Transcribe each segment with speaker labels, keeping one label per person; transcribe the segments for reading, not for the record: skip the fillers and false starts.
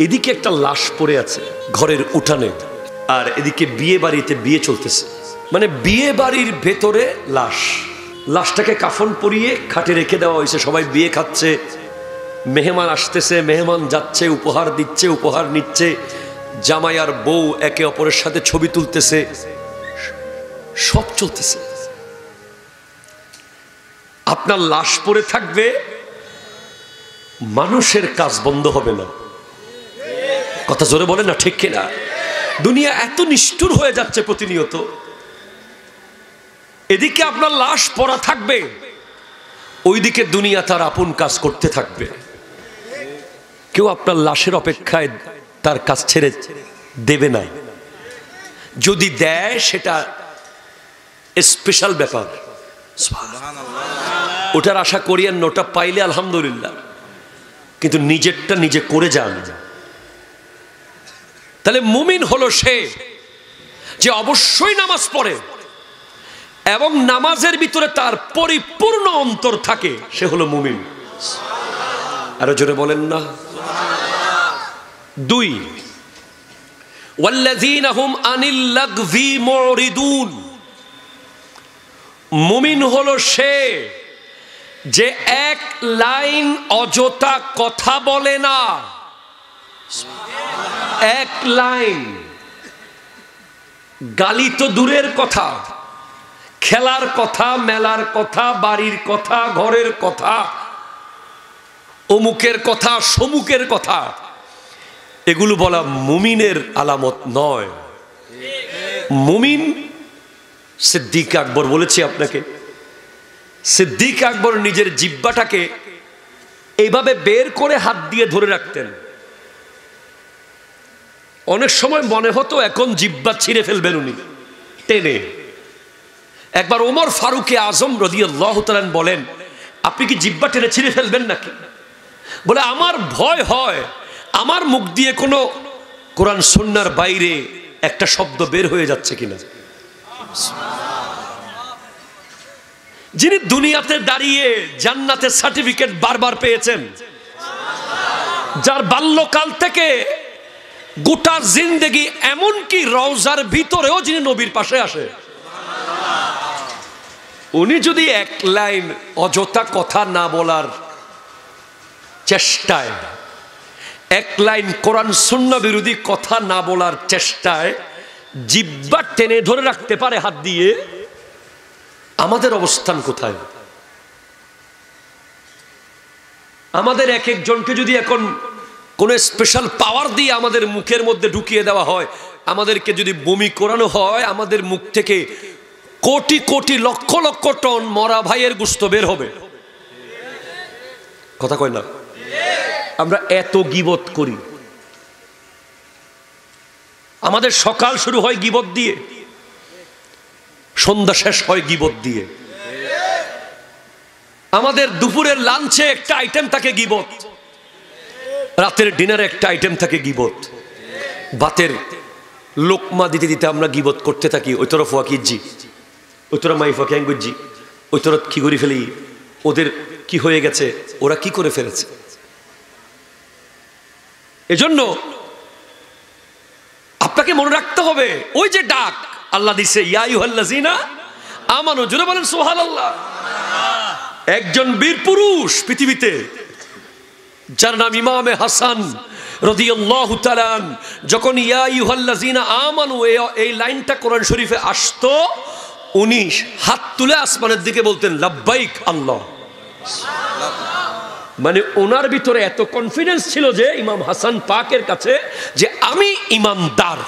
Speaker 1: এদিকে একটা লাশ পড়ে আছে ঘরের উঠানে, আর এদিকে বিয়ে বাড়িতে বিয়ে চলতেছে, মানে বিয়ে বাড়ির ভেতরে লাশ। লাশটাকে কাফন পরিয়ে খাটে রেখে দেওয়া হয়েছে, সবাই বিয়ে খাচ্ছে, মেহমান আসতেছে, মেহমান যাচ্ছে, উপহার দিচ্ছে, উপহার নিচ্ছে, জামাই আর বউ একে অপরের সাথে ছবি তুলতেছে, সব চলতেছে। আপনার লাশ পড়ে থাকবে, মানুষের কাজ বন্ধ হবে না। কথা জোরে বলে না, ঠিক কিনা? দুনিয়া এত নিষ্ঠুর হয়ে যাচ্ছে প্রতিনিয়ত। এদিকে আপনার লাশ পড়া থাকবে, ওইদিকে দুনিয়া তার আপন কাজ করতে থাকবে। কেউ আপনার লাশের অপেক্ষায় তার কাজ ছেড়ে দেবে না, যদি দেয় সেটা স্পেশাল ব্যাপার, ওটার আশা করিয়েন, ওটা পাইলে আলহামদুলিল্লাহ, কিন্তু নিজেরটা নিজে করে যান। তাহলে মুমিন হলো সে যে অবশ্যই নামাজ পড়ে এবং নামাজের ভিতরে তার পরিপূর্ণ অন্তর থাকে, সে হলো মুমিন। আরো জোরে বলেন না। দুই, ওয়াল্লাযীনা হুম আনিল লাগযি মুরিদুন। মুমিন হলো সে যে এক লাইন অযথা কথা বলে না। এক লাইন গালি তো দূরের কথা, খেলার কথা, মেলার কথা, বাড়ির কথা, ঘরের কথা, অমুকের কথা, সমুকের কথা, এগুলো বলা মুমিনের আলামত নয়। মুমিন, সিদ্দিক আকবর বলেছি আপনাকে, সিদ্দিক আকবর নিজের জিহ্বাটাকে এইভাবে বের করে হাত দিয়ে ধরে রাখতেন। অনেক সময় মনে হতো এখন জিহ্বা ছিঁড়ে ফেলবেন উনি টেনে। একবার ওমর ফারুকে আজম রাদিয়াল্লাহু তাআলা বলেন, আপনি কি জিহ্বা টেনে ছিঁড়ে ফেলবেন নাকি? বলে, আমার ভয় হয় আমার মুখ দিয়ে কোনো কোরআন সুন্নাহর বাইরে একটা শব্দ বের হয়ে যাচ্ছে কিনা। যিনি দুনিয়াতে দাঁড়িয়ে জান্নাতের সার্টিফিকেট বারবার পেয়েছেন, যার বাল্যকাল থেকে গোটা জিন্দেগি, এমনকি রওজার ভিতরেও যিনি নবীর পাশে আসে, উনি যদি এক লাইন অযথা কথা না বলার চেষ্টায়, এক লাইন কোরআন সুন্নাহ বিরোধী কথা না বলার চেষ্টায় জিহ্বা টেনে ধরে রাখতে পারে হাত দিয়ে, আমাদের অবস্থান কোথায়? আমাদের এক একজনকে যদি এখন কোন স্পেশাল পাওয়ার দিয়ে আমাদের মুখের মধ্যে ঢুকিয়ে দেওয়া হয়, আমাদেরকে যদি বমি করানো হয়, আমাদের মুখ থেকে কোটি কোটি লক্ষ লক্ষ টন মরা ভাইয়ের গোশত বের হবে। কথা কয় না? আমরা এত গীবত করি। আমাদের সকাল শুরু হয় গীবত দিয়ে, সন্ধ্যা শেষ হয় গীবত দিয়ে। আমাদের দুপুরের লাঞ্চে একটা আইটেম থাকে গীবত, রাতের ডিনারে একটা আইটেম থাকে গীবত। ভাতের লোকমা দিতে দিতে আমরা গীবত করতে থাকি। ওই তরফ ওয়াকিজি, ওই তরফ মাইফা ক্যাঙ্গুজি, ওই তরফ কি করে ফেলি, ওদের কি হয়ে গেছে, ওরা কি করে ফেলেছে। এজন্য আপনাকে মনে রাখতে হবে, ওই যে ডাক আল্লাহ দিছে, ইয়া আইয়ুহাল্লাযীনা আমানু, জোরে বলেন সুবহানাল্লাহ। একজন বীর পুরুষ পৃথিবীতে, যার নাম ইমামে হাসান রাদিয়াল্লাহু তাআলা, যখন ইয়া আইয়ুহাল্লাযীনা আমানু এই লাইনটা কোরআন শরীফে আসতো, উনি হাত তুলে আসমানের দিকে বলতেন, লাব্বাইক আল্লাহ। মানে ওনার ভিতরে এত কনফিডেন্স ছিল যে ইমাম হাসান পাকের কাছে, যে আমি ইমানদার।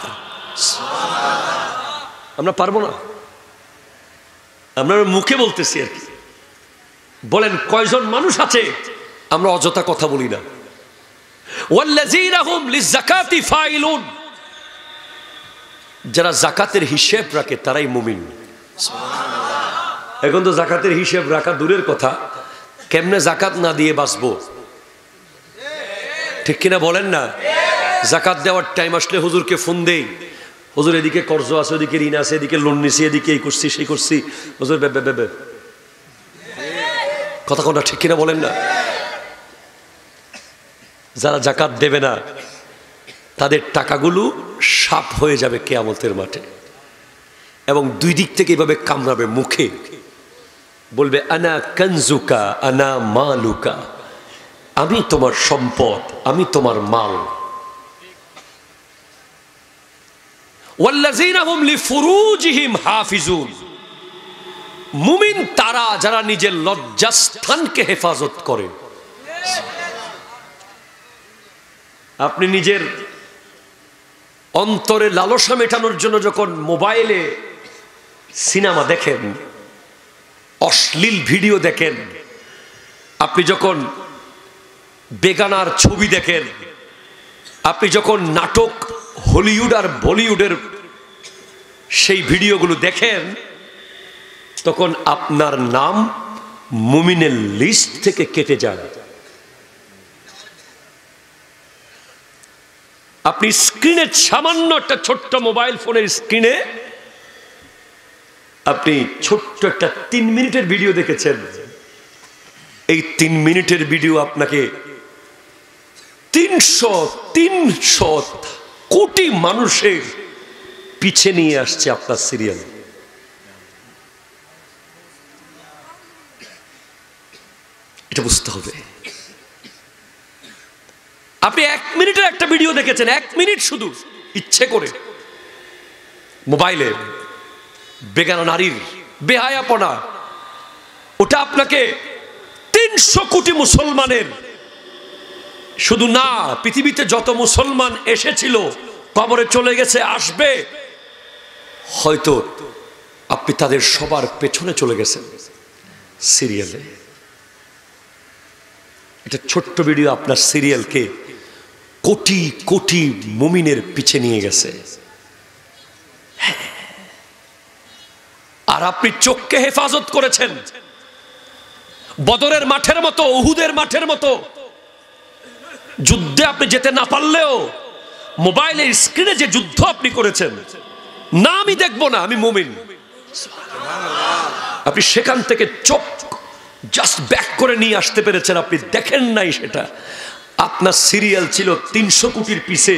Speaker 1: আমরা পারবো না, আমরা মুখে বলতেছি আর কি। বলেন কয়জন মানুষ আছে আমরা অযথা কথা বলি না? ওয়াল্লাযীনা হুম লিযাকাতি ফাইলুন, যারা যাকাতের হিসাব রাখে তারাই মুমিন। এখন তো যাকাতের হিসাব রাখা দূরের কথা, কেমনে যাকাত না দিয়ে বাঁচবো, ঠিক কিনা বলেন না? যাকাত দেওয়ার টাইম আসলে হুজুরকে ফোন দেই, হুজুর এদিকে কর্জ আছে, ওদিকে ঋণ আছে, এদিকে লোন নিছি, এদিকে এই করছি সেই করছি, হুজুর বে। কথা কোনটা ঠিক কিনা বলেন না? যারা যাকাত দেবে না তাদের টাকাগুলো সাপ হয়ে যাবে কিয়ামতের মাঠে, এবং দুই দিক থেকে এভাবে কামড়াবে মুখে, বলবে আনা কানজুকা আনা মালুকা, আমি তোমার সম্পদ, আমি তোমার মাল। ওয়াল্লাযীনা হুম লিফুরুজিহিম হাফিজুন, মুমিন তারা যারা নিজের লজ্জাস্থানকে হেফাজত করে। আপনি নিজের অন্তরে লালসা মেটানোর জন্য যখন মোবাইলে সিনেমা দেখেন, অশ্লীল ভিডিও দেখেন, আপনি যখন বেগানার ছবি দেখেন, আপনি যখন নাটক হলিউড আর বলিউডের সেই ভিডিওগুলো দেখেন, তখন আপনার নাম মুমিনের লিস্ট থেকে কেটে যায়। আপনি স্ক্রিনে, সামান্য একটা ছোট্ট মোবাইল ফোনের স্ক্রিনে আপনি ছোট্ট একটা 3 মিনিটের ভিডিও দেখেছেন, এই 3 মিনিটের ভিডিও আপনাকে 300 কোটি মানুষের পিছে নিয়ে আসছে আপনার সিরিয়াল। এটা বুঝতে হবে। আপনি 1 মিনিটের একটা ভিডিও দেখেছেন, 1 মিনিট শুধু ইচ্ছে করে মোবাইলে, বেগানা নারীর বেহায়াপনা, ওটা আপনাকে 300 কোটি মুসলমানের, শুধু না পৃথিবীতে যত মুসলমান এসেছিল, কবরে চলে গেছে, আসবে, হয়তো আপনি তাদের সবার পেছনে চলে গেছেন সিরিয়ালে। এটা ছোট্ট ভিডিও আপনার সিরিয়ালকে কোটি কোটি মুমিনের পিছে নিয়ে গেছে। আর আপনি চোখকে হেফাজত করেছেন, বদরের মাঠের মতো, উহুদের মাঠের মতো যুদ্ধে আপনি যেতে না পারলেও মোবাইলের স্ক্রিনে যে যুদ্ধ আপনি করেছেন, না আমি দেখবো না, আমি মুমিন, আপনি সেখান থেকে চোখ জাস্ট ব্যাক করে নিয়ে আসতে পেরেছেন। আপনি দেখেন নাই সেটা, আপনার সিরিয়াল ছিল 300 কোটির পিছে,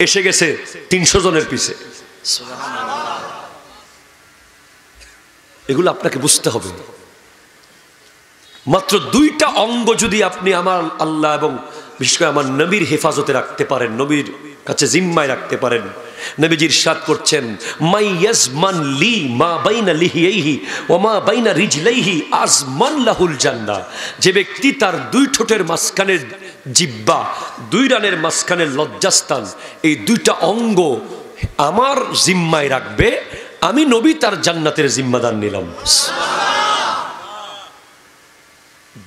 Speaker 1: এসে গেছে 300 জনের পিছে। এগুলো আপনাকে বুঝতে হবে। মাত্র 2টা অঙ্গ যদি আপনি আমার আল্লাহ এবং বিশেষ করে আমার নবীর হেফাজতে রাখতে পারেন, নবীর কাছে জিম্মায় রাখতে পারেন, নবীজি ইরশাদ করছেন, মাই ইয়াজমান লি মা বাইনা লিহিয়াইহি ওয়া মা বাইনা রিজলাইহি আজমান লাহুল জান্নাহ, যে ব্যক্তি তার 2 ঠোঁটের মাঝখানের জিহ্বা, 2 রানের মাঝখানের লজ্জাস্থান, এই 2টা অঙ্গ আমার জিম্মায় রাখবে, আমি নবী তার জান্নাতের জিম্মাদার নিলাম।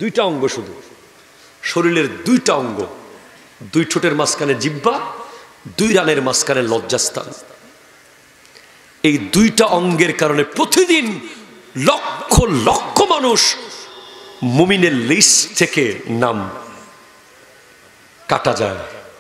Speaker 1: 2টা অঙ্গ, শুধু শরীরের 2টা অঙ্গ, 2 ঠোঁটের মাঝখানে জিহ্বা, 2 রানের মাঝখানে লজ্জাস্থান। এই 2টা অঙ্গের কারণে প্রতিদিন লক্ষ লক্ষ মানুষ মুমিনের লিস্ট থেকে নাম কাটা যায়।